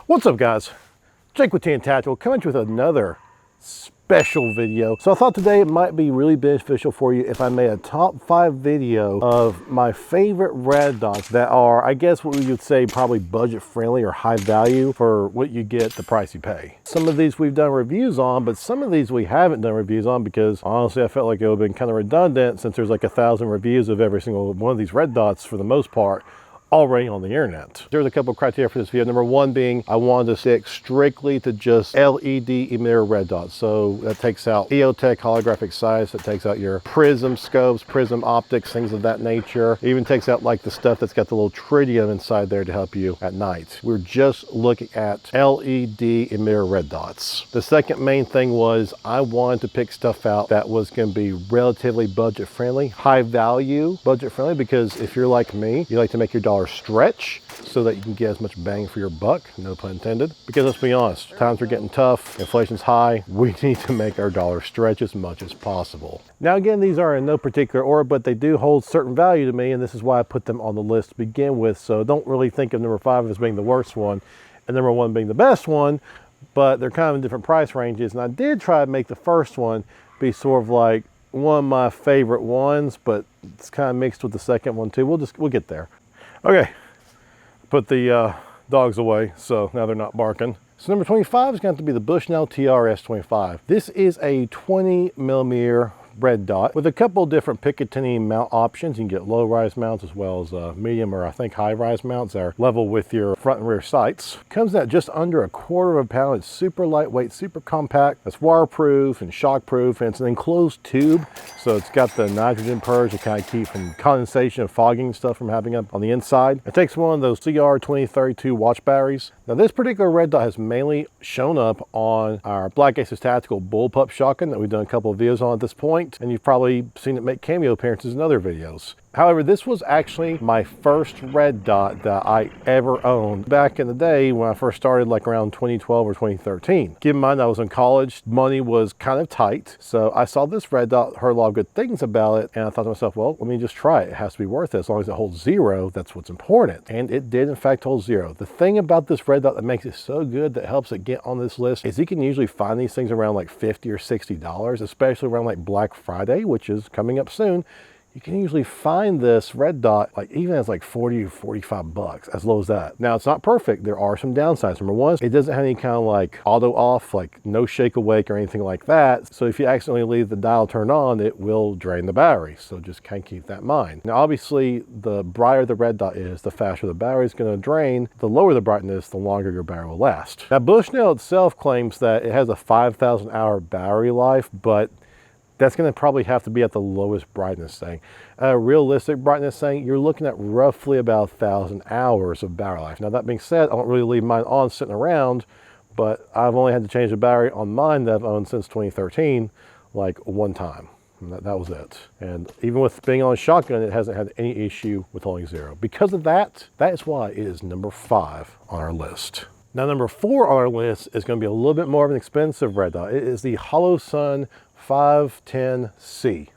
What's up, guys? Jake with Untitled, coming with another special video. So I thought today it might be really beneficial for you if I made a top 5 video of my favorite red dots that are, I guess what we would say, probably budget friendly or high value for what you get, the price you pay. Some of these we've done reviews on, but some of these we haven't done reviews on because honestly I felt like it would have been kind of redundant since there's like 1,000 reviews of every single one of these red dots for the most part already on the internet. There's a couple of criteria for this video. Number one being I wanted to stick strictly to just LED emitter red dots. So that takes out EOTech holographic size, that takes out your prism scopes, prism optics, things of that nature. It even takes out like the stuff that's got the little tritium inside there to help you at night. We're just looking at LED emitter red dots. The second main thing was I wanted to pick stuff out that was going to be relatively budget friendly, high value, budget friendly, because if you're like me, you like to make your dollar stretch so that you can get as much bang for your buck, no pun intended. Because let's be honest, times are getting tough, inflation's high, we need to make our dollar stretch as much as possible. Now again, these are in no particular order, but they do hold certain value to me, and this is why I put them on the list to begin with. So don't really think of number 5 as being the worst one and number 1 being the best one, but they're kind of in different price ranges. And I did try to make the first one be sort of like one of my favorite ones, but it's kind of mixed with the second one too. We'll get there. Okay, put the dogs away, so now they're not barking. So number 25 is going to be the Bushnell TRS-25. This is a 20 millimeter red dot with a couple different Picatinny mount options. You can get low rise mounts as well as medium or I think high rise mounts that are level with your front and rear sights. Comes at just under 1/4 of a pound. It's super lightweight, super compact. It's waterproof and shockproof, and it's an enclosed tube. So it's got the nitrogen purge to kind of keep from condensation and fogging stuff from happening up on the inside. It takes one of those CR 2032 watch batteries. Now this particular red dot has mainly shown up on our Black Aces Tactical Bullpup shotgun that we've done a couple of videos on at this point, and you've probably seen it make cameo appearances in other videos. However, this was actually my first red dot that I ever owned back in the day when I first started, like around 2012 or 2013. Keep in mind I was in college, money was kind of tight, so I saw this red dot, heard a lot of good things about it, and I thought to myself, well, let me just try it. It has to be worth it. As long as it holds 0, that's what's important. And it did in fact hold 0. The thing about this red dot that makes it so good, that helps it get on this list, is you can usually find these things around like $50 or $60, especially around like Black Friday, which is coming up soon. You can usually find this red dot like even as like 40 or 45 bucks, as low as that. Now it's not perfect. There are some downsides. Number one, it doesn't have any kind of like auto off, like no shake awake or anything like that. So if you accidentally leave the dial turned on, it will drain the battery. So just kind of keep that in mind. Now obviously the brighter the red dot is, the faster the battery is going to drain. The lower the brightness, the longer your battery will last. Now Bushnell itself claims that it has a 5,000 hour battery life, but that's going to probably have to be at the lowest brightness setting. Realistic brightness setting, you're looking at roughly about 1,000 hours of battery life. Now that being said, I don't really leave mine on sitting around, but I've only had to change the battery on mine that I've owned since 2013, like one time. And that was it. And even with being on a shotgun, it hasn't had any issue with holding 0. Because of that, that is why it is number 5 on our list. Now number 4 on our list is going to be a little bit more of an expensive red dot. It is the Holosun 510C.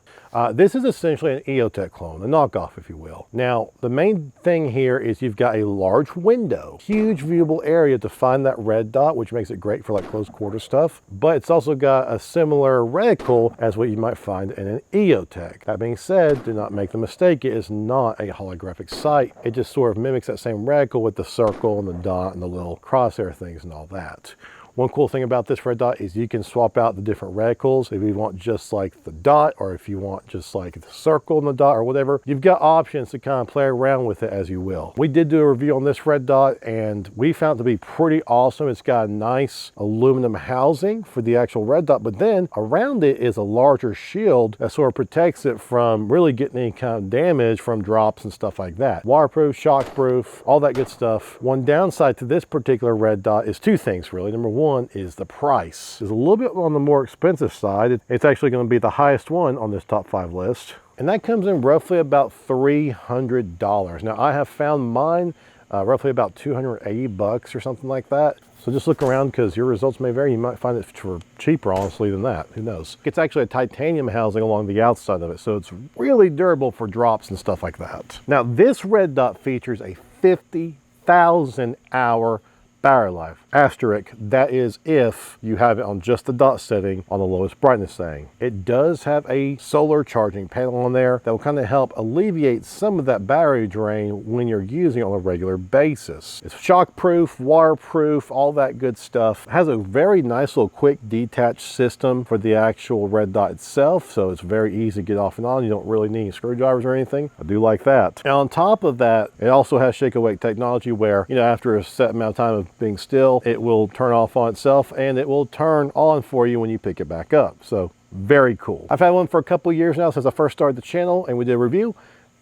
This is essentially an EOTech clone, a knockoff if you will. Now the main thing here is you've got a large window, huge viewable area to find that red dot, which makes it great for like close quarter stuff, but it's also got a similar reticle as what you might find in an EOTech. That being said, do not make the mistake, it is not a holographic sight. It just sort of mimics that same reticle with the circle and the dot and the little crosshair things and all that. One cool thing about this red dot is you can swap out the different reticles if you want just like the dot, or if you want just like the circle and the dot or whatever. You've got options to kind of play around with it as you will. We did do a review on this red dot and we found it to be pretty awesome. It's got a nice aluminum housing for the actual red dot, but then around it is a larger shield that sort of protects it from really getting any kind of damage from drops and stuff like that. Waterproof, shockproof, all that good stuff. One downside to this particular red dot is 2 things really. Number 1 is the price. It's a little bit on the more expensive side. It's actually going to be the highest one on this top 5 list, and that comes in roughly about $300. Now I have found mine roughly about 280 bucks or something like that. So just look around because your results may vary. You might find it for cheaper honestly than that, who knows. It's actually a titanium housing along the outside of it, so it's really durable for drops and stuff like that. Now this red dot features a 50,000 hour battery life. Asterisk, that is if you have it on just the dot setting on the lowest brightness setting. It does have a solar charging panel on there that will kind of help alleviate some of that battery drain when you're using it on a regular basis. It's shockproof, waterproof, all that good stuff. It has a very nice little quick detach system for the actual red dot itself, so it's very easy to get off and on. You don't really need any screwdrivers or anything. I do like that. And on top of that, it also has shake awake technology where, you know, after a set amount of time of being still, it will turn off on itself and it will turn on for you when you pick it back up. So very cool. I've had one for a couple years now since I first started the channel and we did a review,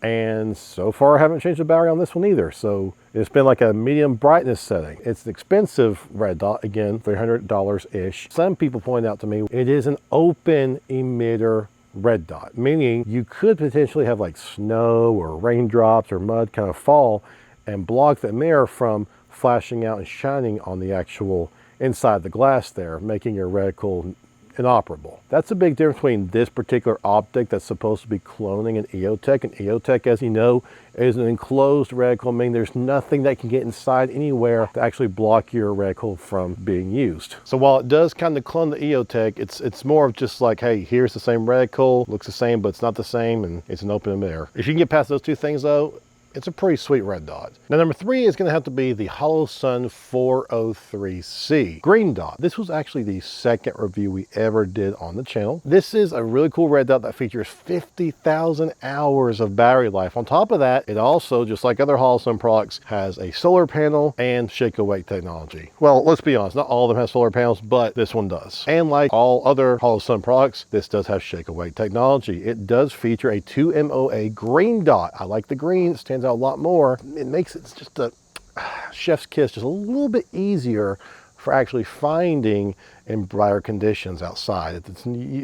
and so far I haven't changed the battery on this one either. So it's been like a medium brightness setting. It's an expensive red dot, again, $300-ish. Some people point out to me it is an open emitter red dot, meaning you could potentially have like snow or raindrops or mud kind of fall and block the mirror from flashing out and shining on the actual inside the glass there, making your reticle inoperable. That's a big difference between this particular optic that's supposed to be cloning an EOTech. And EOTech, as you know, is an enclosed reticle, meaning there's nothing that can get inside anywhere to actually block your reticle from being used. So while it does kind of clone the EOTech, it's more of just like, hey, here's the same reticle, looks the same, but it's not the same, and it's an open emitter. If you can get past those two things though, it's a pretty sweet red dot. Now, number 3 is going to have to be the Holosun 403C green dot. This was actually the second review we ever did on the channel. This is a really cool red dot that features 50,000 hours of battery life. On top of that, it also, just like other Holosun products, has a solar panel and shake awake technology. Well, let's be honest, not all of them have solar panels, but this one does. And like all other Holosun products, this does have shake awake technology. It does feature a 2MOA green dot. I like the green, it stands out a lot more. It makes it just a chef's kiss, just a little bit easier for actually finding in brighter conditions outside.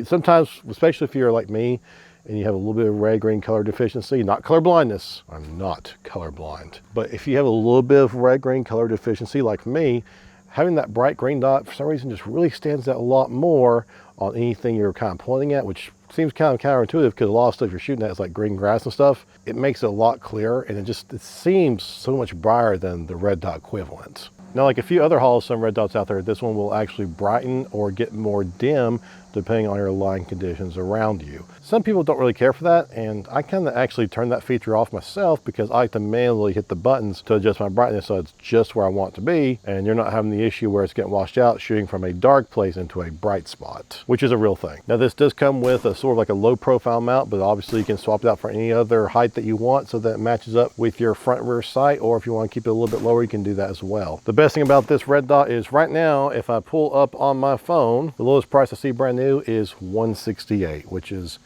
Sometimes, especially if you're like me and you have a little bit of red-green color deficiency, not color blindness, I'm not colorblind, but if you have a little bit of red-green color deficiency like me, having that bright green dot for some reason just really stands out a lot more on anything you're kind of pointing at, which seems kind of counterintuitive because a lot of stuff you're shooting at is like green grass and stuff. It makes it a lot clearer, and it seems so much brighter than the red dot equivalent. Now, like a few other Holosun red dots out there, this one will actually brighten or get more dim depending on your lighting conditions around you. Some people don't really care for that, and I kind of actually turn that feature off myself because I like to manually hit the buttons to adjust my brightness so it's just where I want it to be, and you're not having the issue where it's getting washed out shooting from a dark place into a bright spot, which is a real thing. Now, this does come with a sort of like a low profile mount, but obviously you can swap it out for any other height that you want so that it matches up with your front and rear sight, or if you want to keep it a little bit lower, you can do that as well. The best thing about this red dot is right now, if I pull up on my phone, the lowest price I see brand new is $168, which is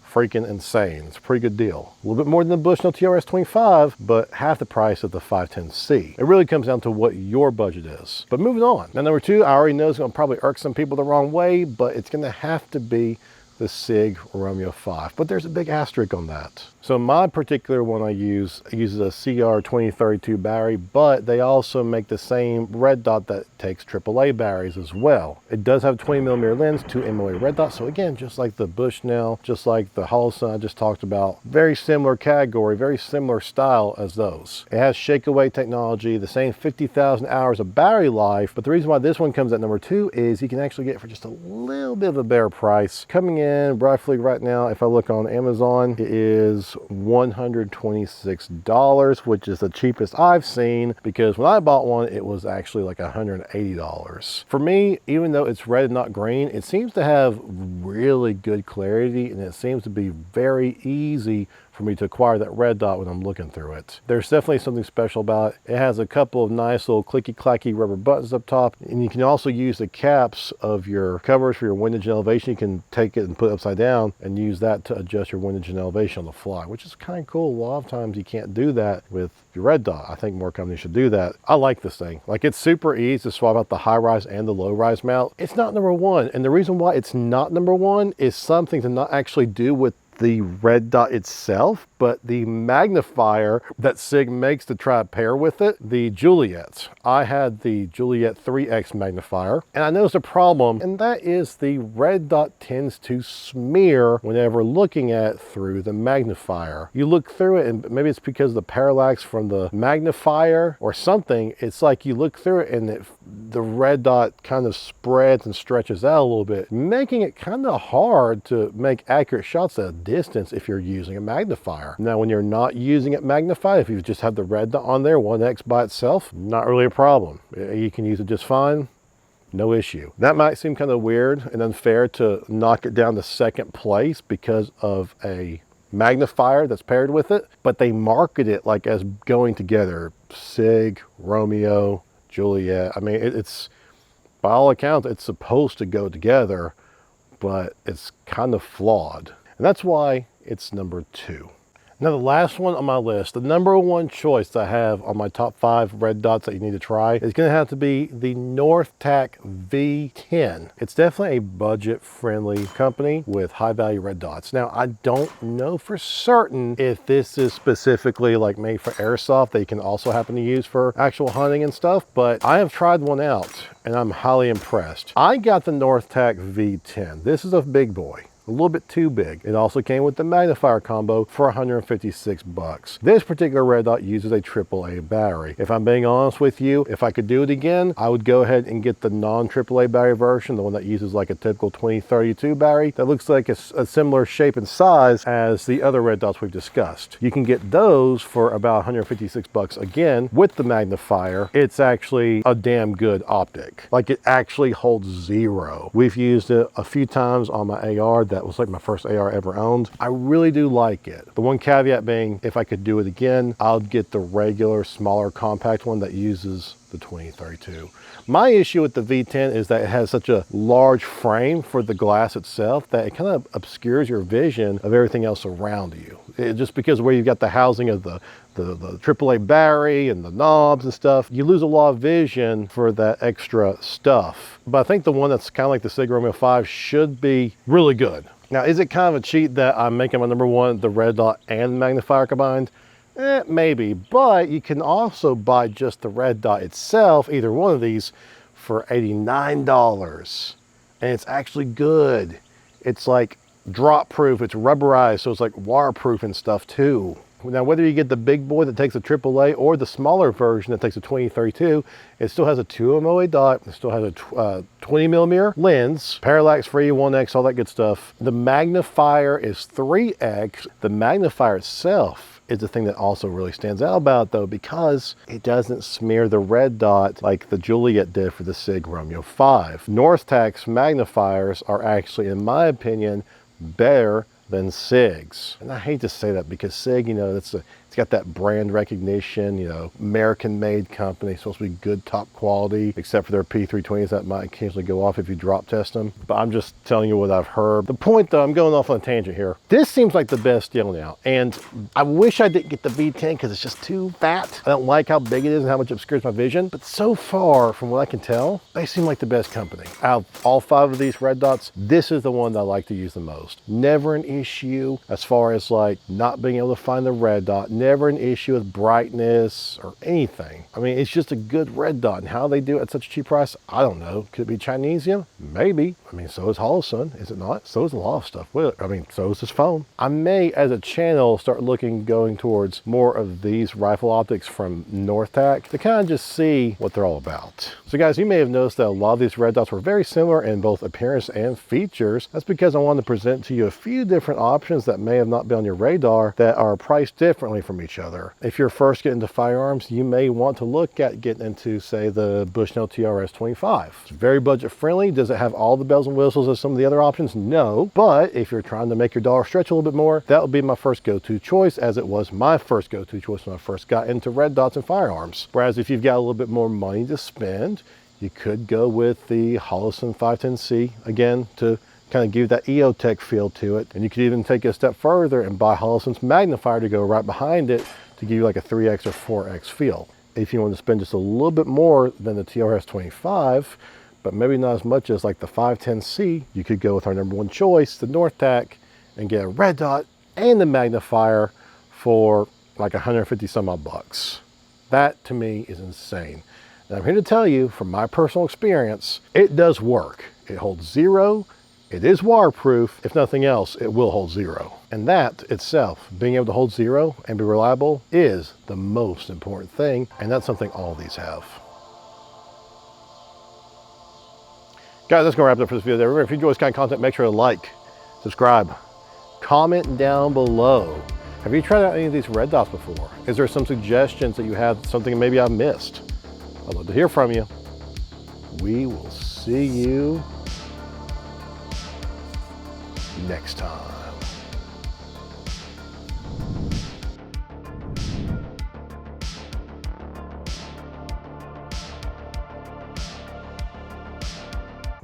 freaking insane. It's a pretty good deal. A little bit more than the Bushnell TRS 25, but half the price of the 510C. It really comes down to what your budget is. But moving on. Now, number 2, I already know it's going to probably irk some people the wrong way, but it's going to have to be the SIG Romeo 5. But there's a big asterisk on that. So my particular one I uses a CR2032 battery, but they also make the same red dot that takes AAA batteries as well. It does have a 20mm lens, 2MOA red dot. So again, just like the Bushnell, just like the Holosun I just talked about, very similar category, very similar style as those. It has shake away technology, the same 50,000 hours of battery life, but the reason why this one comes at number 2 is you can actually get it for just a little bit of a better price. Coming in roughly right now, if I look on Amazon, it is $126, which is the cheapest I've seen, because when I bought one, it was actually like $180. For me, even though it's red and not green, it seems to have really good clarity, and it seems to be very easy for me to acquire that red dot when I'm looking through it. There's definitely something special about it. It has a couple of nice little clicky-clacky rubber buttons up top, and you can also use the caps of your covers for your windage and elevation. You can take it and put it upside down and use that to adjust your windage and elevation on the fly, which is kind of cool. A lot of times you can't do that with your red dot. I think more companies should do that. I like this thing. Like, it's super easy to swap out the high rise and the low rise mount. It's not number 1, and the reason why it's not number 1 is something to not actually do with the red dot itself, but the magnifier that SIG makes to try to pair with it, the Juliet. I had the Juliet 3X magnifier, and I noticed a problem, and that is the red dot tends to smear whenever looking at through the magnifier. You look through it, and maybe it's because of the parallax from the magnifier or something. It's like you look through it and the red dot kind of spreads and stretches out a little bit, making it kind of hard to make accurate shots at a distance if you're using a magnifier. Now, when you're not using it magnified, if you just have the red dot on there, 1X by itself, not really a problem. You can use it just fine. No issue. That might seem kind of weird and unfair to knock it down to second place because of a magnifier that's paired with it, but they market it like as going together. SIG, Romeo, Juliet. I mean, it's by all accounts, it's supposed to go together, but it's kind of flawed. And that's why it's number 2. Now, the last one on my list, the number 1 choice that I have on my top 5 red dots that you need to try is going to have to be the Northtac V10. It's definitely a budget-friendly company with high-value red dots. Now, I don't know for certain if this is specifically like made for airsoft that you can also happen to use for actual hunting and stuff, but I have tried one out and I'm highly impressed. I got the Northtac V10. This is a big boy. A little bit too big. It also came with the magnifier combo for 156 bucks. This particular red dot uses a AAA battery. If I'm being honest with you, if I could do it again, I would go ahead and get the non-AAA battery version, the one that uses like a typical 2032 battery that looks like a similar shape and size as the other red dots we've discussed. You can get those for about 156 bucks again with the magnifier. It's actually a damn good optic. Like, it actually holds 0. We've used it a few times on my AR. That was like my first AR ever owned. I really do like it. The one caveat being, if I could do it again, I'll get the regular, smaller, compact one that uses the 2032. My issue with the V10 is that it has such a large frame for the glass itself that it kind of obscures your vision of everything else around you. Just because where you've got the housing of the AAA battery and the knobs and stuff, you lose a lot of vision for that extra stuff. But I think the one that's kind of like the Sig Romeo 5 should be really good. Now, is it kind of a cheat that I'm making my number 1 the red dot and magnifier combined? Maybe, but you can also buy just the red dot itself, either one of these, for $89. And it's actually good. It's like drop proof, it's rubberized, so it's like waterproof and stuff too. Now, whether you get the big boy that takes a AAA or the smaller version that takes a 2032, it still has a 2 MOA dot, it still has a 20 millimeter lens, parallax free, 1X, all that good stuff. The magnifier is 3X. The magnifier itself is the thing that also really stands out about it, though, because it doesn't smear the red dot like the Juliet did for the Sig Romeo 5. Northtac's magnifiers are actually, in my opinion, better than SIG's. And I hate to say that because SIG, you know, it's got that brand recognition, you know, American-made company, supposed to be good, top quality, except for their P320s that might occasionally go off if you drop test them. But I'm just telling you what I've heard. The point, though, I'm going off on a tangent here. This seems like the best deal now, and I wish I didn't get the V10 because it's just too fat. I don't like how big it is and how much it obscures my vision. But so far, from what I can tell, they seem like the best company. Out of all 5 of these red dots, this is the one that I like to use the most. Never an issue as far as like not being able to find the red dot. Never an issue with brightness or anything. I mean, it's just a good red dot, and how they do it at such a cheap price, I don't know. Could it be Chinesium? Maybe. I mean, so is Holosun, is it not? So is a lot of stuff. Well, I mean, so is this phone. I may, as a channel, start going towards more of these rifle optics from Northtac to kind of just see what they're all about. So guys, you may have noticed that a lot of these red dots were very similar in both appearance and features. That's because I wanted to present to you a few different options that may have not been on your radar that are priced differently from each other. If you're first getting into firearms, you may want to look at getting into, say, the Bushnell TRS-25. It's very budget friendly. Does it have all the bells and whistles of some of the other options? No. But if you're trying to make your dollar stretch a little bit more, that would be my first go-to choice, as it was my first go-to choice when I first got into red dots and firearms. Whereas if you've got a little bit more money to spend, you could go with the Holosun 510C again to kind of give that EOTech feel to it. And you could even take it a step further and buy Holosun's magnifier to go right behind it to give you like a 3X or 4X feel. If you want to spend just a little bit more than the TRS-25, but maybe not as much as like the 510C, you could go with our number 1 choice, the Northtac, and get a red dot and the magnifier for like 150 some odd bucks. That to me is insane. And I'm here to tell you from my personal experience, it does work. It holds zero. It is waterproof. If nothing else, it will hold zero. And that itself, being able to hold zero and be reliable, is the most important thing. And that's something all these have. Guys, that's gonna wrap it up for this video. Remember, if you enjoy this kind of content, make sure to like, subscribe, comment down below. Have you tried out any of these red dots before? Is there some suggestions that you have, something maybe I've missed? I'd love to hear from you. We will see you next time.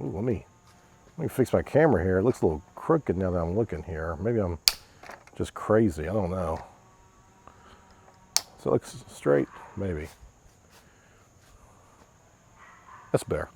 Ooh, let me fix my camera here. It looks a little crooked now that I'm looking here. Maybe I'm just crazy. I don't know. So it looks straight, maybe. That's better.